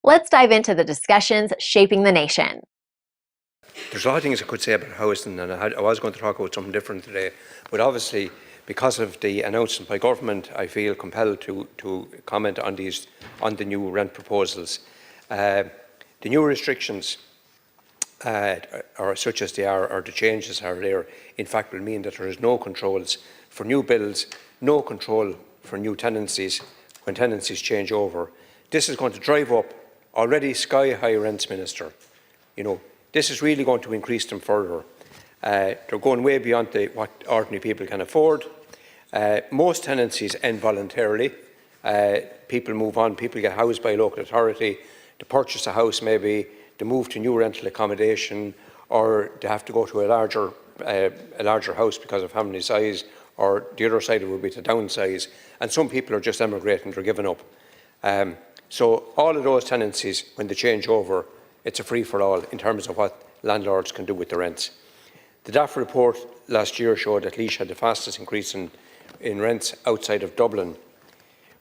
Let's dive into the discussions shaping the nation. There's a lot of things I could say about housing, and I was going to talk about something different today, but obviously because of the announcement by government, I feel compelled to comment on the new rent proposals. The new restrictions, or such as they are, or the changes are there, in fact will mean that there is no controls for new builds, no control for new tenancies when tenancies change over. This is going to drive up already sky-high rents, Minister. This is really going to increase them further. They're going way beyond what ordinary people can afford. Most tenancies end voluntarily. People move on, people get housed by a local authority, to purchase a house maybe, to move to new rental accommodation, or they have to go to a larger house because of family size, or the other side of it would be to downsize. And some people are just emigrating, they're giving up. So all of those tenancies, when they change over, it's a free-for-all in terms of what landlords can do with the rents. The DAF report last year showed that Laois had the fastest increase in rents outside of Dublin.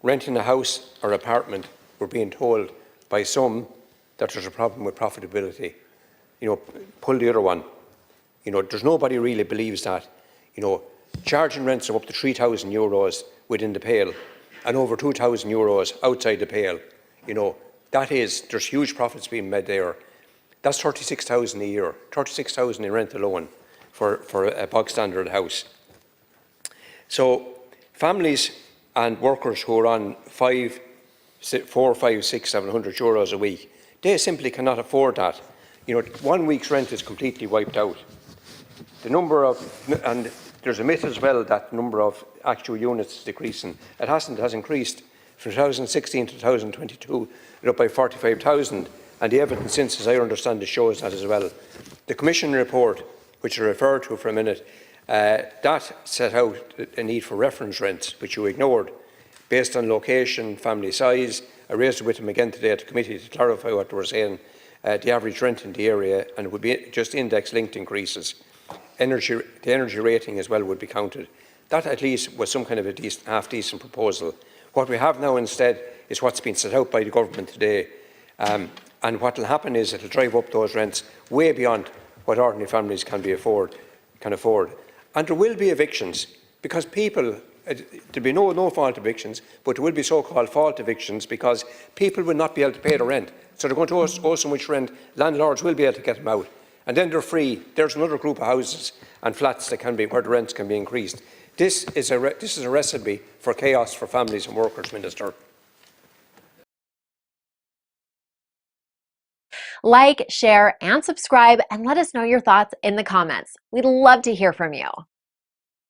Renting a house or apartment, we're being told by some that there's a problem with profitability. Pull the other one. There's nobody really believes that. Charging rents of up to €3,000 within the Pale and over €2,000 outside the Pale, there's huge profits being made there. That's 36,000 a year, 36,000 in rent alone for a bog standard house. So families and workers who are on €400, €500, €600, €700 a week, they simply cannot afford that. 1 week's rent is completely wiped out. And there's a myth as well that the number of actual units is decreasing. It hasn't. It has increased from 2016 to 2022, up by 45,000, and the evidence since, as I understand it, shows that as well. The Commission report, which I referred to for a minute, that set out a need for reference rents, which you ignored, based on location, family size. I raised it with them again today at the committee to clarify what they were saying, the average rent in the area, and it would be just index-linked increases. The energy rating as well would be counted. That at least was some kind of a half-decent proposal. What we have now instead is what's been set out by the government today, and what will happen is it will drive up those rents way beyond what ordinary families can afford. And there will be evictions, because people, there'll be no fault evictions, but there will be so-called fault evictions because people will not be able to pay the rent. So they're going to owe so much rent, landlords will be able to get them out. And then they're free. There's another group of houses and flats that where the rents can be increased. This is a recipe for chaos for families and workers, Minister. Like, share, and subscribe, and let us know your thoughts in the comments. We'd love to hear from you.